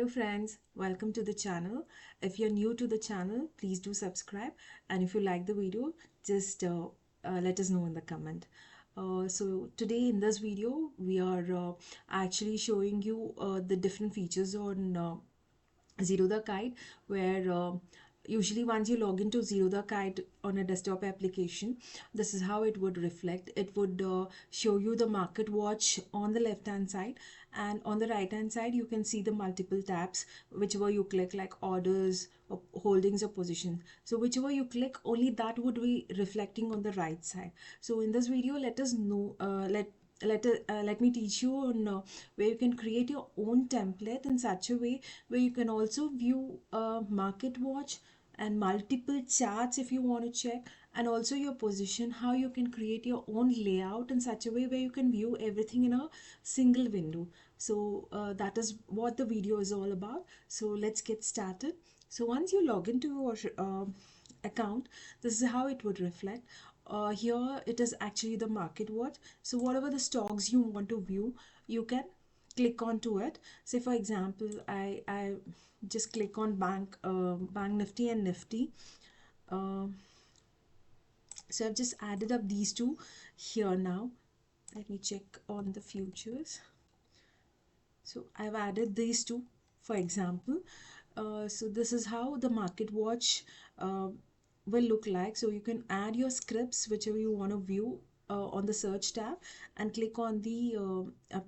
Hello friends, welcome to the channel. If you're new to the channel, please do subscribe, and if you like the video, just let us know in the comment. So today in this video, we are actually showing you the different features on Zero the Kite, where usually once you log into Zero the Kite on a desktop application, this is how it would reflect. It would show you the market watch on the left hand side, and on the right hand side you can see the multiple tabs whichever you click, like orders or holdings or positions. So whichever you click, only that would be reflecting on the right side. So in this video, let us know let me teach you on where you can create your own template in such a way where you can also view a market watch and multiple charts if you want to check, and also your position, how you can create your own layout in such a way where you can view everything in a single window. So that is what the video is all about. So let's get started. So once you log into your account, this is how it would reflect. Here it is actually the market watch. So whatever the stocks you want to view, you can click onto it. Say for example, I just click on bank nifty and nifty. uh, so I've just added up these two here. Now let me check on the futures. So I've added these two, for example. So this is how the market watch uh, will look like. So you can add your scripts whichever you want to view on the search tab, and click on the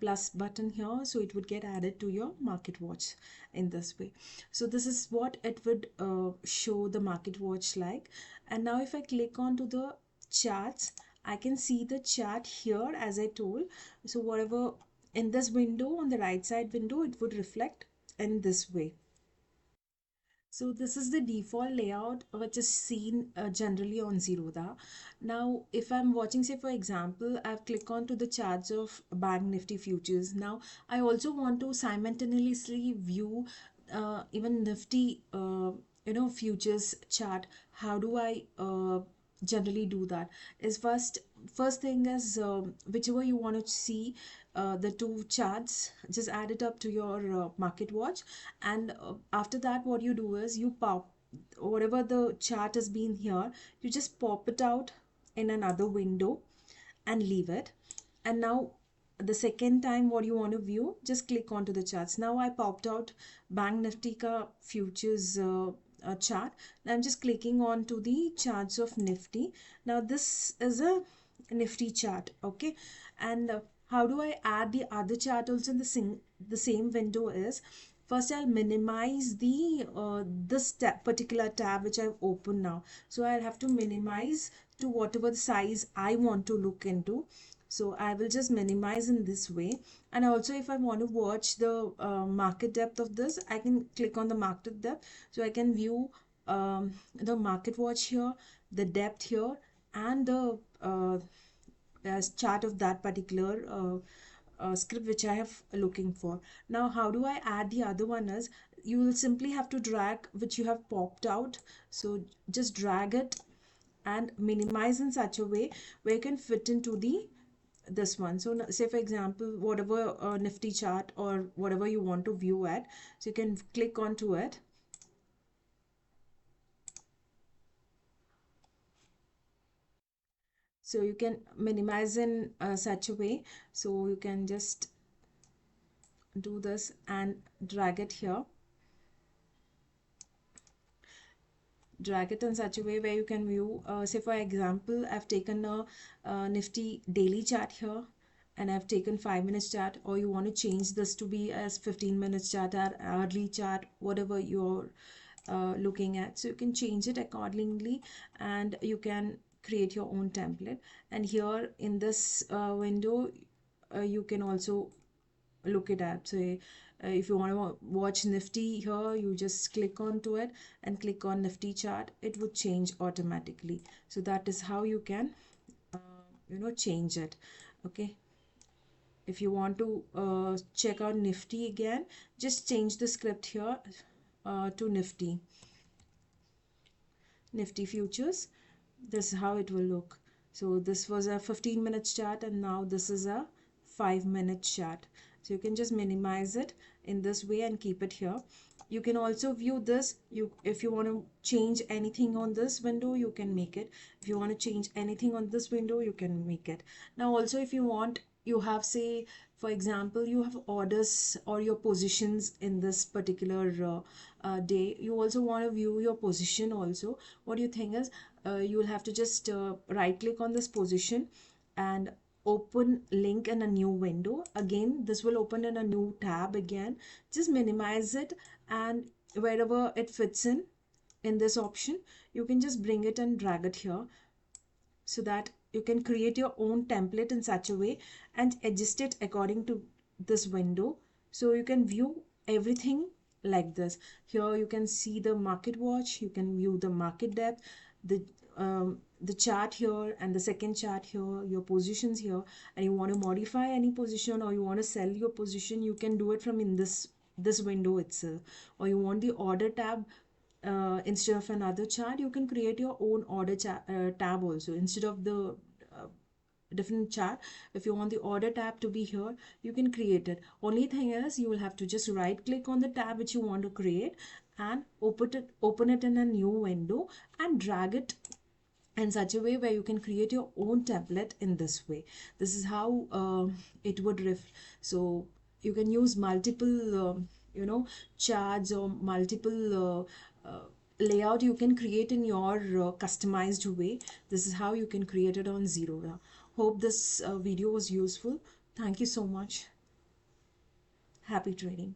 plus button here, so it would get added to your market watch in this way. So this is what it would show the market watch like. And now if I click on to the charts, I can see the chart here as I told. So whatever in this window, on the right side window, it would reflect in this way. So this is the default layout which is seen generally on Zerodha. Now, if I'm watching, say for example, I've clicked on to the charts of Bank Nifty futures. Now, I also want to simultaneously view even Nifty, futures chart. How do I generally do that? Is first thing is whichever you want to see the two charts, just add it up to your market watch, and after that what you do is you pop whatever the chart has been here, you just pop it out in another window and leave it. And now the second time what you want to view, just click onto the charts. Now I popped out bank nifty ka futures chart. Now I'm just clicking on to the charts of nifty. Now this is a nifty chart, okay. And how do I add the other chart also in the same window is, first I'll minimize the this particular tab which I've opened now. So I'll have to minimize to whatever the size I want to look into. So I will just minimize in this way. And also if I want to watch the market depth of this, I can click on the market depth. So I can view the market watch here, the depth here, and the chart of that particular script which I have looking for. Now how do I add the other one is, you will simply have to drag which you have popped out. So just drag it and minimize in such a way where you can fit into the this one. So say for example, whatever nifty chart or whatever you want to view at, so you can click onto it. So you can minimize in such a way, so you can just do this and drag it here, drag it in such a way where you can view say for example, I've taken a nifty daily chart here, and I've taken 5 minutes chart, or you want to change this to be as 15 minutes chart or hourly chart, whatever you're looking at. So you can change it accordingly, and you can create your own template. And here in this window, you can also look it up. So if you want to watch nifty here, you just click onto it and click on nifty chart, it would change automatically. So that is how you can change it, okay. If you want to check out nifty again, just change the script here to nifty futures. This is how it will look. So this was a 15 minutes chart, and now this is a 5 minute chart. So you can just minimize it in this way and keep it here. You can also view this. If you want to change anything on this window, you can make it. If you want to change anything on this window, you can make it. Now also, if you want, you have, say for example, you have orders or your positions in this particular day. You also want to view your position also. What do you think is, you will have to just right click on this position and open link in a new window. Again, this will open in a new tab again. Just minimize it, and wherever it fits in this option, you can just bring it and drag it here, so that you can create your own template in such a way and adjust it according to this window. So you can view everything like this. Here you can see the market watch, you can view the market depth, the chart here, and the second chart here, your positions here. And you want to modify any position, or you want to sell your position, you can do it from in this window itself. Or you want the order tab, instead of another chart, you can create your own order tab also instead of the uh, different chart. If you want the order tab to be here, you can create it. Only thing is, you will have to just right click on the tab which you want to create and open it in a new window and drag it in such a way where you can create your own template in this way. This is how it would so you can use multiple charts or multiple layout you can create in your customized way. This is how you can create it on Zero. Hope this video was useful. Thank you so much. Happy trading.